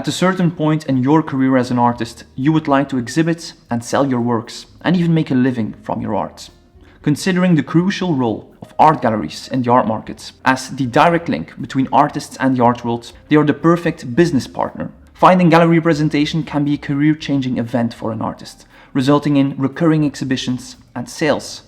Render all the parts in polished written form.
At a certain point in your career as an artist, you would like to exhibit and sell your works, and even make a living from your art. Considering the crucial role of art galleries in the art market as the direct link between artists and the art world, they are the perfect business partner. Finding gallery representation can be a career-changing event for an artist, resulting in recurring exhibitions and sales.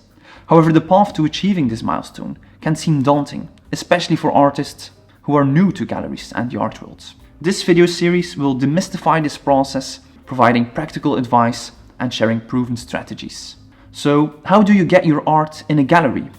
However, the path to achieving this milestone can seem daunting, especially for artists who are new to galleries and the art world. This video series will demystify this process, providing practical advice and sharing proven strategies. So, how do you get your art in a gallery?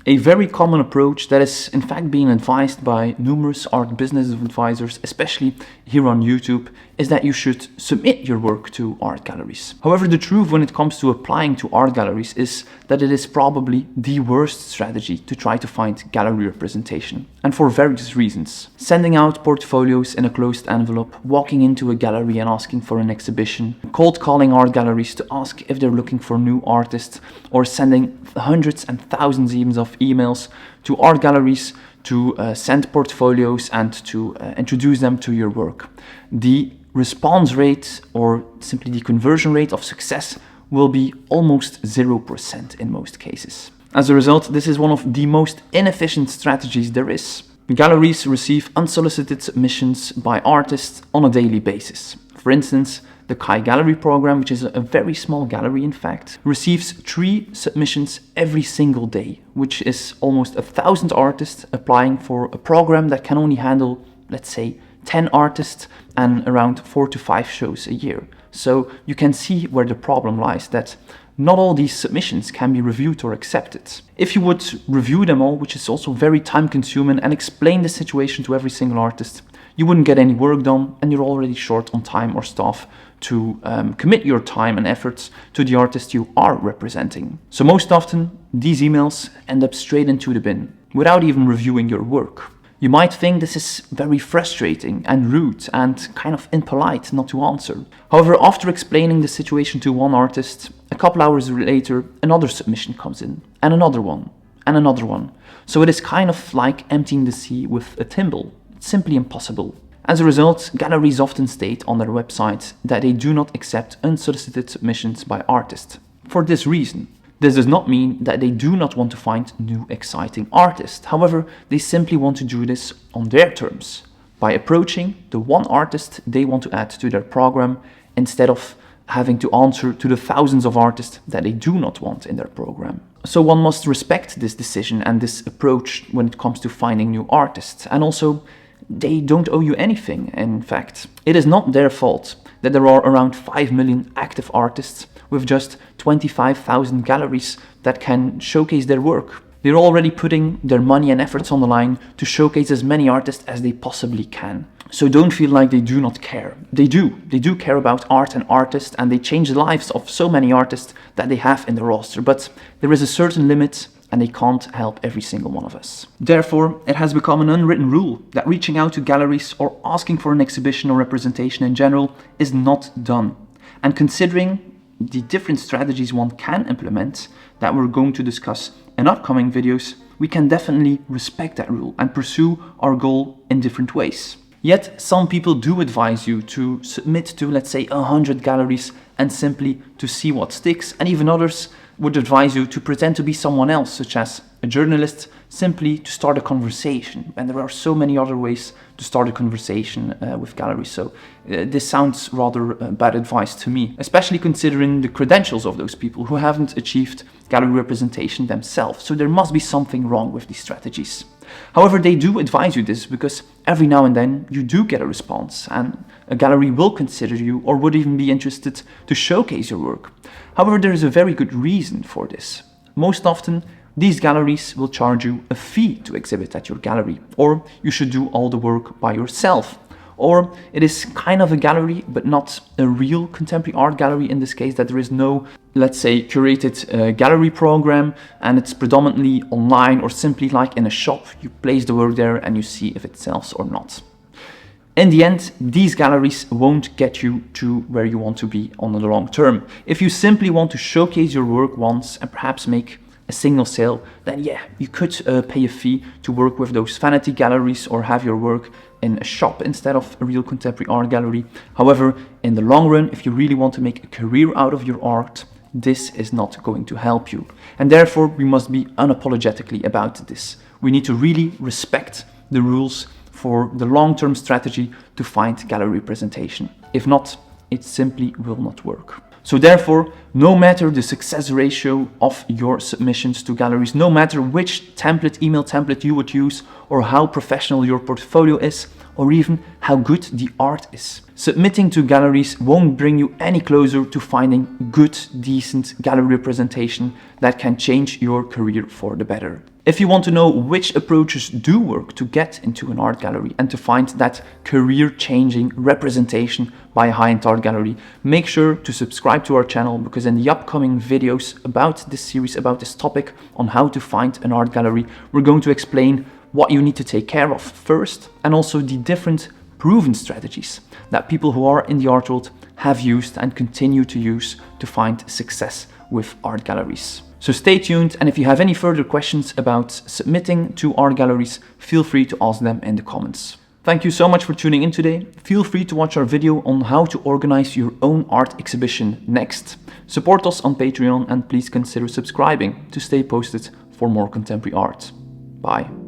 A very common approach that is in fact being advised by numerous art business advisors, especially here on YouTube, is that you should submit your work to art galleries. However, the truth when it comes to applying to art galleries is that it is probably the worst strategy to try to find gallery representation, and for various reasons. Sending out portfolios in a closed envelope, walking into a gallery and asking for an exhibition, cold calling art galleries to ask if they're looking for new artists, or sending hundreds and thousands even of emails to art galleries to send portfolios and to introduce them to your work. The response rate, or simply the conversion rate of success, will be almost 0% in most cases. As a result, this is one of the most inefficient strategies there is. Galleries receive unsolicited submissions by artists on a daily basis. For instance, the CAI Gallery program, which is a very small gallery in fact, receives 3 submissions every single day, which is almost 1,000 artists applying for a program that can only handle, let's say, 10 artists and around 4 to 5 shows a year. So you can see where the problem lies, that not all these submissions can be reviewed or accepted. If you would review them all, which is also very time consuming, and explain the situation to every single artist, you wouldn't get any work done and you're already short on time or staff to commit your time and efforts to the artist you are representing. So most often, these emails end up straight into the bin, without even reviewing your work. You might think this is very frustrating and rude and kind of impolite not to answer. However, after explaining the situation to one artist, a couple hours later, another submission comes in, and another one, and another one. So it is kind of like emptying the sea with a thimble. It's simply impossible. As a result, galleries often state on their website that they do not accept unsolicited submissions by artists. For this reason, this does not mean that they do not want to find new exciting artists. However, they simply want to do this on their terms, by approaching the one artist they want to add to their program, instead of having to answer to the thousands of artists that they do not want in their program. So one must respect this decision and this approach when it comes to finding new artists. And also, they don't owe you anything, in fact. It is not their fault that there are around 5 million active artists with just 25,000 galleries that can showcase their work. They're already putting their money and efforts on the line to showcase as many artists as they possibly can. So don't feel like they do not care. They do. They do care about art and artists, and they change the lives of so many artists that they have in the roster. But there is a certain limit, and they can't help every single one of us. Therefore, it has become an unwritten rule that reaching out to galleries or asking for an exhibition or representation in general is not done. And considering the different strategies one can implement that we're going to discuss in upcoming videos, we can definitely respect that rule and pursue our goal in different ways. Yet, some people do advise you to submit to, let's say, 100 galleries and simply to see what sticks, and even others would advise you to pretend to be someone else, such as a journalist, simply to start a conversation. And there are so many other ways to start a conversation with galleries. So this sounds rather bad advice to me, especially considering the credentials of those people who haven't achieved gallery representation themselves. So there must be something wrong with these strategies. However, they do advise you this because every now and then you do get a response, and a gallery will consider you or would even be interested to showcase your work. However, there is a very good reason for this. Most often, these galleries will charge you a fee to exhibit at your gallery, or you should do all the work by yourself. Or it is kind of a gallery, but not a real contemporary art gallery in this case, that there is no, let's say, curated gallery program, and it's predominantly online, or simply like in a shop, you place the work there and you see if it sells or not. In the end, these galleries won't get you to where you want to be on the long term. If you simply want to showcase your work once and perhaps make a single sale, then yeah, you could pay a fee to work with those vanity galleries or have your work in a shop instead of a real contemporary art gallery. However, in the long run, if you really want to make a career out of your art, this is not going to help you. And therefore, we must be unapologetically about this. We need to really respect the rules for the long-term strategy to find gallery representation. If not, it simply will not work. So therefore, no matter the success ratio of your submissions to galleries, no matter which email template you would use, or how professional your portfolio is, or even how good the art is, submitting to galleries won't bring you any closer to finding good, decent gallery representation that can change your career for the better. If you want to know which approaches do work to get into an art gallery and to find that career-changing representation by a high-end art gallery, make sure to subscribe to our channel, because in the upcoming videos about this series, about this topic on how to find an art gallery, we're going to explain what you need to take care of first, and also the different proven strategies that people who are in the art world have used and continue to use to find success with art galleries. So stay tuned, and if you have any further questions about submitting to art galleries, feel free to ask them in the comments. Thank you so much for tuning in today. Feel free to watch our video on how to organize your own art exhibition next. Support us on Patreon, and please consider subscribing to stay posted for more contemporary art. Bye.